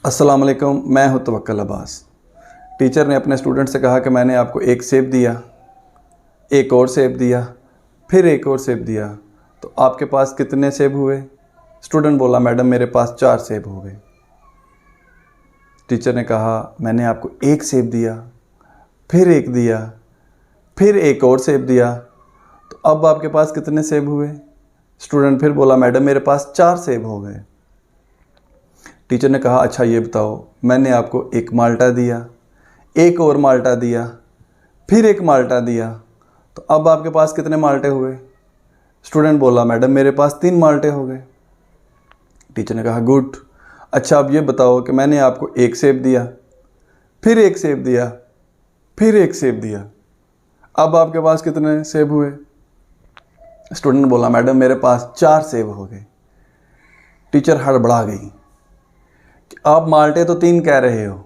अस्सलाम वालेकुम, मैं हूं तवक्कल अब्बास। टीचर ने अपने स्टूडेंट से कहा कि मैंने आपको एक सेब दिया, एक और सेब दिया, फिर एक और सेब दिया, तो आपके पास कितने सेब हुए? स्टूडेंट बोला, मैडम मेरे पास 4 सेब हो गए। टीचर ने कहा, मैंने आपको एक सेब दिया, फिर एक दिया, फिर एक और सेब दिया, तो अब आपके पास कितने सेब हुए? स्टूडेंट फिर बोला, मैडम मेरे पास 4 सेब हो गए। टीचर ने कहा, अच्छा ये बताओ, मैंने आपको एक माल्टा दिया, एक और माल्टा दिया, फिर एक माल्टा दिया, तो अब आपके पास कितने माल्टे हुए? स्टूडेंट बोला, मैडम मेरे पास 3 माल्टे हो गए। टीचर ने कहा, गुड। अच्छा अब ये बताओ कि मैंने आपको एक सेब दिया, फिर एक सेब दिया, फिर एक सेब दिया, अब आपके पास कितने सेब हुए? स्टूडेंट बोला, मैडम मेरे पास 4 सेब हो गए। टीचर हड़बड़ा गई, आप माल्टे तो 3 कह रहे हो,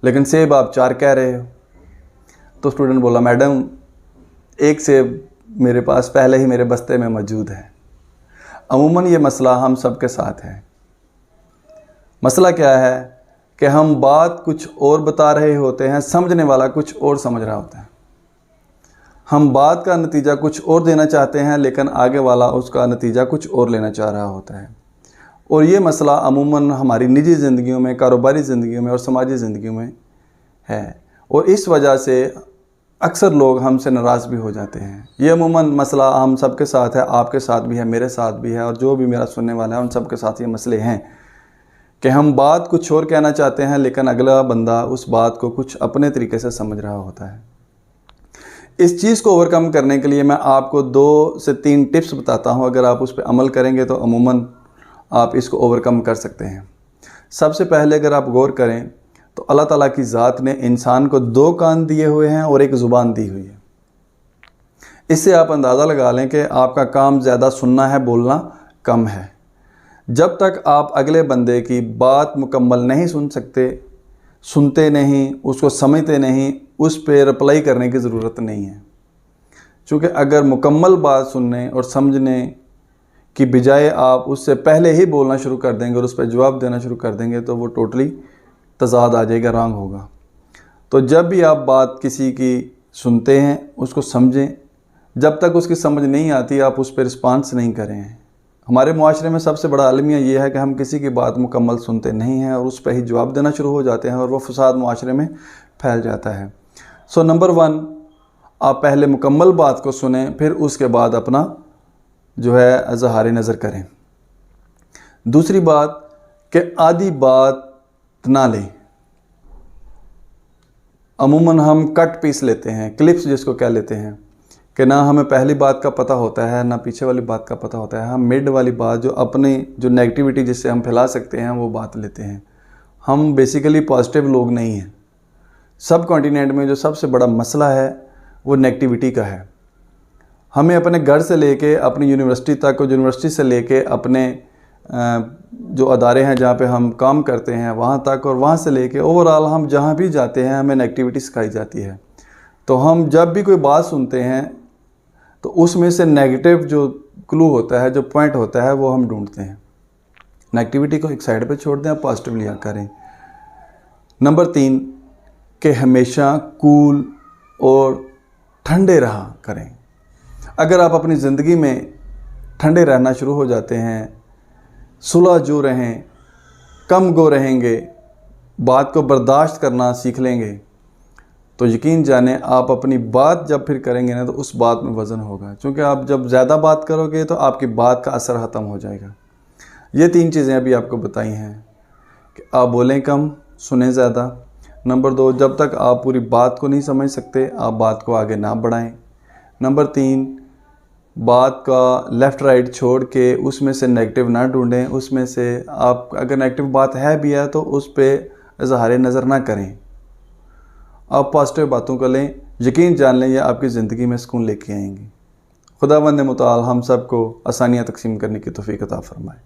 लेकिन सेब आप 4 कह रहे हो। तो स्टूडेंट बोला, मैडम एक सेब मेरे पास पहले ही मेरे बस्ते में मौजूद है। अमूमन ये मसला हम सब के साथ है। मसला क्या है कि हम बात कुछ और बता रहे होते हैं, समझने वाला कुछ और समझ रहा होता है। हम बात का नतीजा कुछ और देना चाहते हैं, लेकिन आगे वाला उसका नतीजा कुछ और लेना चाह रहा होता है। और ये मसला अमूमन हमारी निजी ज़िंदगियों में, कारोबारी ज़िंदगियों में और समाजी ज़िंदगियों में है, और इस वजह से अक्सर लोग हमसे नाराज़ भी हो जाते हैं। ये अमूमन मसला हम सब के साथ है, आपके साथ भी है, मेरे साथ भी है, और जो भी मेरा सुनने वाला है उन सब के साथ ये मसले हैं कि हम बात कुछ और कहना चाहते हैं, लेकिन अगला बंदा उस बात को कुछ अपने तरीके से समझ रहा होता है। इस चीज़ को ओवरकम करने के लिए मैं आपको 2 से 3 टिप्स बताता हूँ। अगर आप उस पर अमल करेंगे तो अमूमन आप इसको ओवरकम कर सकते हैं। सबसे पहले अगर आप गौर करें तो अल्लाह ताला की ज़ात ने इंसान को 2 कान दिए हुए हैं और एक ज़ुबान दी हुई है। इससे आप अंदाज़ा लगा लें कि आपका काम ज़्यादा सुनना है, बोलना कम है। जब तक आप अगले बंदे की बात मुकम्मल नहीं सुन सकते, सुनते नहीं, उसको समझते नहीं, उस पर रिप्लाई करने की ज़रूरत नहीं है। क्योंकि अगर मुकम्मल बात सुनने और समझने की बजाय आप उससे पहले ही बोलना शुरू कर देंगे और उस पर जवाब देना शुरू कर देंगे तो वो टोटली तज़ाद आ जाएगा, रॉन्ग होगा। तो जब भी आप बात किसी की सुनते हैं उसको समझें। जब तक उसकी समझ नहीं आती आप उस पर रिस्पांस नहीं करें। हमारे मुआशरे में सबसे बड़ा अलमिया ये है कि हम किसी की बात मुकम्मल सुनते नहीं हैं और उस पर ही जवाब देना शुरू हो जाते हैं और वो फसाद मुआशरे में फैल जाता है। सो नंबर 1, आप पहले मुकम्मल बात को सुनें, फिर उसके बाद अपना जो है इज़हार नज़र करें। दूसरी बात कि आधी बात ना लें। अमूमन हम कट पीस लेते हैं, क्लिप्स जिसको कह लेते हैं, कि ना हमें पहली बात का पता होता है ना पीछे वाली बात का पता होता है। हम मिड वाली बात जो अपनी जो नेगेटिविटी जिससे हम फैला सकते हैं वो बात लेते हैं। हम बेसिकली पॉजिटिव लोग नहीं हैं। सब कॉन्टिनेंट में जो सबसे बड़ा मसला है वो नेगेटिविटी का है। हमें अपने घर से लेके अपनी यूनिवर्सिटी तक और यूनिवर्सिटी से लेके अपने जो अदारे हैं जहाँ पे हम काम करते हैं वहाँ तक, और वहाँ से लेके ओवरऑल हम जहाँ भी जाते हैं हमें नेगेटिविटी सिखाई जाती है। तो हम जब भी कोई बात सुनते हैं तो उसमें से नेगेटिव जो क्लू होता है, जो पॉइंट होता है, वो हम ढूंढते हैं। नेगेटिविटी को एक साइड पे छोड़ दें, आप पॉजिटिव लिया करें। नंबर 3 कि हमेशा कूल और ठंडे रहा करें। अगर आप अपनी ज़िंदगी में ठंडे रहना शुरू हो जाते हैं, सुलह जो रहें, कम गो रहेंगे, बात को बर्दाश्त करना सीख लेंगे, तो यकीन जाने आप अपनी बात जब फिर करेंगे ना तो उस बात में वज़न होगा। क्योंकि आप जब ज़्यादा बात करोगे तो आपकी बात का असर ख़त्म हो जाएगा। ये 3 चीज़ें अभी आपको बताई हैं कि आप बोलें कम, सुने ज़्यादा। नंबर 2, जब तक आप पूरी बात को नहीं समझ सकते आप बात को आगे ना बढ़ाएं। नंबर 3, बात का लेफ़्ट राइट छोड़ के उसमें से नेगेटिव ना ढूंढें। उसमें से आप अगर नेगेटिव बात है भी है तो उस पर इज़हार नज़र ना करें। आप पॉजिटिव बातों को लें, यकीन जान लें ये आपकी ज़िंदगी में सुकून लेके आएंगी। खुदावंद मुताल हम सब को आसानियाँ तकसीम करने की तौफीक अता फरमाए।